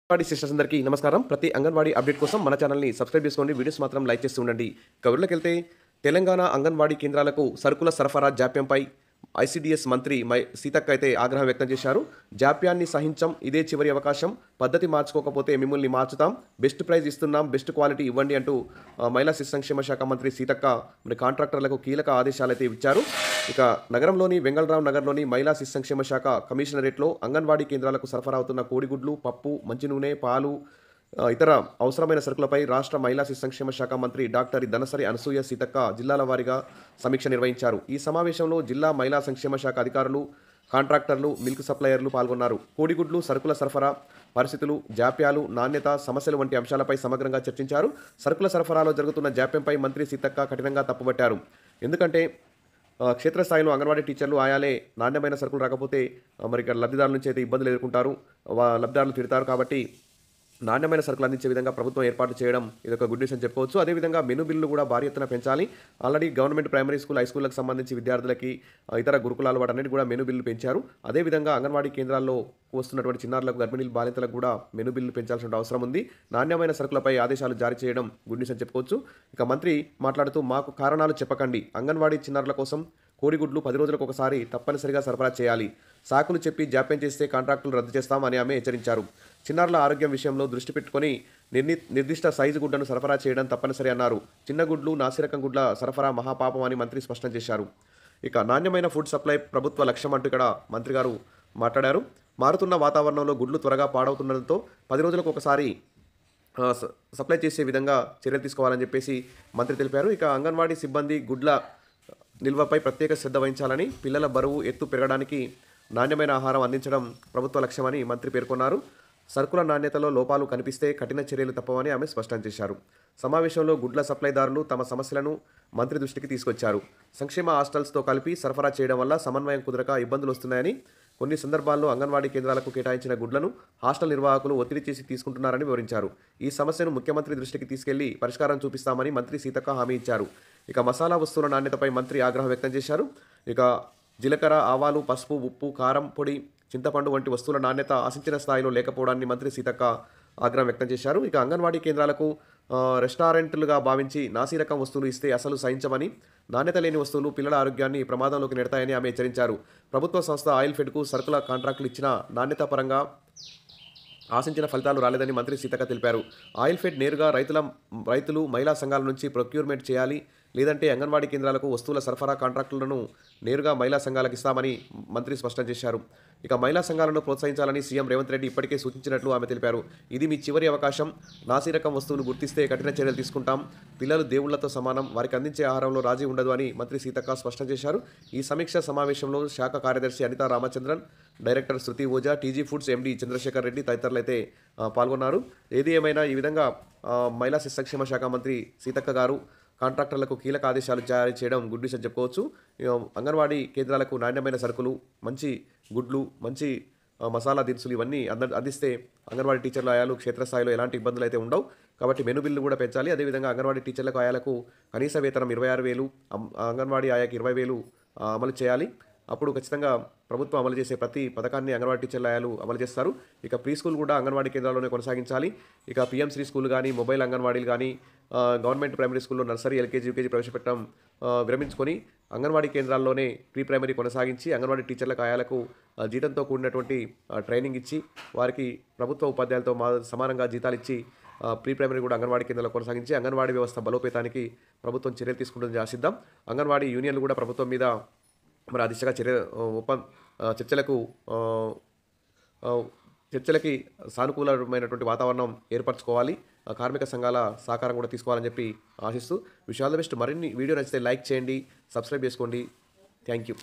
Anganwadi sisters అందరికీ నమస్కారం. ప్రతి అంగన్వాడీ అప్డేట్ కోసం మన ఛానల్ని సబ్స్క్రైబ్ చేసుకోండి. వీడియోస్ మాత్రం లైక్ చేస్తూ ఉండండి. కవర్లోకి వెళ్తే తెలంగాణ అంగన్వాడీ కేంద్రాలకు సరుకుల సరఫరా జాప్యంపై ఐసీడీఎస్ మంత్రి సీతక్క అయితే ఆగ్రహం వ్యక్తం చేశారు. జాప్యాన్ని సహించం, ఇదే చివరి అవకాశం, పద్ధతి మార్చుకోకపోతే మిమ్మల్ని మార్చుతాం, బెస్ట్ ప్రైజ్ ఇస్తున్నాం, బెస్ట్ క్వాలిటీ ఇవ్వండి అంటూ మహిళా శిశు సంక్షేమ శాఖ మంత్రి సీతక్క కాంట్రాక్టర్లకు కీలక ఆదేశాలు అయితే ఇచ్చారు. ఇక నగరంలోని వెంగళరావు నగర్లోని మహిళా శిశు సంక్షేమ శాఖ కమిషనరేట్లో అంగన్వాడీ కేంద్రాలకు సరఫరా అవుతున్న కోడిగుడ్లు, పప్పు, మంచి నూనె, పాలు, ఇతర అవసరమైన సరుకులపై రాష్ట్ర మహిళా శిశు సంక్షేమ శాఖ మంత్రి డాక్టర్ ధనసరి అనసూయ సీతక్క జిల్లాల వారీగా సమీక్ష నిర్వహించారు. ఈ సమావేశంలో జిల్లా మహిళా సంక్షేమ శాఖ అధికారులు, కాంట్రాక్టర్లు, మిల్క్ సప్లయర్లు పాల్గొన్నారు. కోడిగుడ్లు సరుకుల సరఫరా పరిస్థితులు, జాప్యాలు, నాణ్యత సమస్యలు వంటి అంశాలపై సమగ్రంగా చర్చించారు. సరుకుల సరఫరాలో జరుగుతున్న జాప్యంపై మంత్రి సీతక్క కఠినంగా తప్పుపట్టారు. ఎందుకంటే క్షేత్రస్థాయిలో అంగన్వాడీ టీచర్లు ఆయాలే నాణ్యమైన సరుకులు రాకపోతే మరి ఇక్కడ లబ్ధిదారుల నుంచి అయితే ఇబ్బందులు ఎదుర్కొంటారు, లబ్ధిదారులు తిడతారు. కాబట్టి నాణ్యమైన సరుకులు అందించే విధంగా ప్రభుత్వం ఏర్పాటు చేయడం ఇదొక గుడ్ న్యూస్ అని చెప్పుకోవచ్చు. అదేవిధంగా మెను బిల్లు కూడా భారీ ఎత్తున పెంచాలి. Already government primary school, high స్కూళ్ళకి సంబంధించి విద్యార్థులకి ఇతర గురుకులాలు వాటన్నిటి కూడా మెను బిల్లు పెంచారు. అదేవిధంగా అంగన్వాడీ కేంద్రాల్లో వస్తున్నటువంటి చిన్నారులకు, గర్భిణీలు, బాలింతలకు కూడా మెను బిల్లు పెంచాల్సిన అవసరం ఉంది. నాణ్యమైన సరుకులపై ఆదేశాలు జారీ చేయడం గుడ్ న్యూస్ అని చెప్పుకోవచ్చు. ఇక మంత్రి మాట్లాడుతూ, మాకు కారణాలు చెప్పకండి, అంగన్వాడీ చిన్నారుల కోసం కోడిగుడ్లు 10 రోజులకు ఒకసారి తప్పనిసరిగా సరఫరా చేయాలి, సాకులు చెప్పి జాప్యం చేస్తే కాంట్రాక్టులు రద్దు చేస్తామని ఆమె హెచ్చరించారు. చిన్నారుల ఆరోగ్యం విషయంలో దృష్టి పెట్టుకుని నిర్దిష్ట సైజు గుడ్లను సరఫరా చేయడం తప్పనిసరి అన్నారు. చిన్న గుడ్లు, నాసిరకం గుడ్ల సరఫరా మహాపాపం అని మంత్రి స్పష్టం చేశారు. ఇక నాణ్యమైన ఫుడ్ సప్లై ప్రభుత్వ లక్ష్యం అంటూ ఇక్కడ మంత్రి గారు మాట్లాడారు. మారుతున్న వాతావరణంలో గుడ్లు త్వరగా పాడవుతుండడంతో 10 రోజులకు ఒకసారి సప్లై చేసే విధంగా చర్యలు తీసుకోవాలని చెప్పేసి మంత్రి తెలిపారు. ఇక అంగన్వాడీ సిబ్బంది గుడ్ల నిల్వపై ప్రత్యేక శ్రద్ధ వహించాలని, పిల్లల బరువు, ఎత్తు పెరగడానికి నాణ్యమైన ఆహారం అందించడం ప్రభుత్వ లక్ష్యమని మంత్రి పేర్కొన్నారు. సరుకుల నాణ్యతలో లోపాలు కనిపిస్తే కఠిన చర్యలు తప్పవని ఆమె స్పష్టం చేశారు. సమావేశంలో గుడ్ల సప్లైదారులు తమ సమస్యలను మంత్రి దృష్టికి తీసుకొచ్చారు. సంక్షేమ హాస్టల్స్తో కలిపి సరఫరా చేయడం వల్ల సమన్వయం కుదరక ఇబ్బందులు వస్తున్నాయని, కొన్ని సందర్భాల్లో అంగన్వాడీ కేంద్రాలకు కేటాయించిన గుడ్లను హాస్టల్ నిర్వాహకులు ఒత్తిడి చేసి తీసుకుంటున్నారని వివరించారు. ఈ సమస్యను ముఖ్యమంత్రి దృష్టికి తీసుకెళ్లి పరిష్కారం చూపిస్తామని మంత్రి సీతక్క హామీ ఇచ్చారు. ఇక మసాలా వస్తువుల నాణ్యతపై మంత్రి ఆగ్రహం వ్యక్తం చేశారు. ఇక జీలకర్ర, ఆవాలు, పసుపు, ఉప్పు, కారం పొడి, చింతపండు వంటి వస్తువుల నాణ్యత ఆశించిన స్థాయిలో లేకపోవడాన్ని మంత్రి సీతక్క ఆగ్రహం వ్యక్తం చేశారు. ఇక అంగన్వాడీ కేంద్రాలకు రెస్టారెంట్లుగా భావించి నాసిరకం వస్తువులు ఇస్తే అసలు సహించమని, నాణ్యత లేని వస్తువులు పిల్లల ఆరోగ్యాన్ని ప్రమాదంలోకి నెడతాయని ఆమె హెచ్చరించారు. ప్రభుత్వ సంస్థ ఆయిల్ ఫెడ్కు సరుకుల కాంట్రాక్టులు ఇచ్చినా నాణ్యత పరంగా ఆశించిన ఫలితాలు రాలేదని మంత్రి సీతక్క తెలిపారు. ఆయిల్ ఫెడ్ నేరుగా రైతులు, మహిళా సంఘాల నుంచి ప్రొక్యూర్మెంట్ చేయాలి, లేదంటే అంగన్వాడీ కేంద్రాలకు వస్తువుల సరఫరా కాంట్రాక్టులను నేరుగా మహిళా సంఘాలకు ఇస్తామని మంత్రి స్పష్టం చేశారు. ఇక మహిళా సంఘాలను ప్రోత్సహించాలని సీఎం రేవంత్ రెడ్డి ఇప్పటికే సూచించినట్లు ఆమె తెలిపారు. ఇది మీ చివరి అవకాశం, నాసిరకం వస్తువులు గుర్తిస్తే కఠిన చర్యలు తీసుకుంటాం, పిల్లలు దేవుళ్లతో సమానం, వారికి అందించే ఆహారంలో రాజీ ఉండదు అని మంత్రి సీతక్క స్పష్టం చేశారు. ఈ సమీక్ష సమావేశంలో శాఖ కార్యదర్శి Anita Ramachandran, director Shruti Ojha, TG foods MD Chandrashekar Reddy తదితరులు అయితే పాల్గొన్నారు. ఏది ఏమైనా ఈ విధంగా మహిళా శిశు సంక్షేమ శాఖ మంత్రి సీతక్క గారు కాంట్రాక్టర్లకు కీలక ఆదేశాలు జారీ చేయడం గుడ్ న్యూస్ అని చెప్పుకోవచ్చు. అంగన్వాడీ కేంద్రాలకు నాణ్యమైన సరుకులు, మంచి గుడ్లు, మంచి మసాలా దినుసులు ఇవన్నీ అందిస్తే అంగన్వాడీ టీచర్ల ఆయాలు క్షేత్రస్థాయిలో ఎలాంటి ఇబ్బందులు అయితే ఉండవు. కాబట్టి మెను బిల్లు కూడా పెంచాలి. అదేవిధంగా అంగన్వాడీ టీచర్లకు, ఆయాలకు కనీస వేతనం 26,000, అంగన్వాడీ ఆయాకి 20,000 అమలు చేయాలి. అప్పుడు ఖచ్చితంగా ప్రభుత్వం అమలు చేసే ప్రతి పథకాన్ని అంగన్వాడీ టీచర్ల ఆయాలు అమలు చేస్తారు. ఇక ప్రీ స్కూల్ కూడా అంగన్వాడీ కేంద్రాల్లోనే కొనసాగించాలి. ఇక పిఎంశ్రీ స్కూల్ కానీ, మొబైల్ అంగన్వాడీలు కానీ, గవర్నమెంట్ ప్రైమరీ స్కూల్లో నర్సరీ, ఎల్కేజీ, యూకేజీ ప్రవేశపెట్టడం విరమించుకొని అంగన్వాడీ కేంద్రాల్లోనే ప్రీ ప్రైమరీ కొనసాగించి అంగన్వాడీ టీచర్లకు, ఆయాలకు జీతంతో కూడినటువంటి ట్రైనింగ్ ఇచ్చి వారికి ప్రభుత్వ ఉపాధ్యాయులతో సమానంగా జీతాలు ఇచ్చి ప్రీ ప్రైమరీ కూడా అంగన్వాడీ కేంద్రాల్లో కొనసాగించి అంగన్వాడీ వ్యవస్థ బలోపేతానికి ప్రభుత్వం చర్యలు తీసుకుంటుందని ఆశిద్దాం. అంగన్వాడీ యూనియన్లు కూడా ప్రభుత్వం మీద మరి ఆ దిశగా చర్చలకి సానుకూలమైనటువంటి వాతావరణం ఏర్పరచుకోవాలి. కార్మిక సంఘాల సహకారం కూడా తీసుకోవాలని చెప్పి ఆశిస్తూ విష్ ఆల్ ది బెస్ట్. మరిన్ని వీడియో నచ్చితే లైక్ చేయండి, సబ్స్క్రైబ్ చేసుకోండి. Thank you.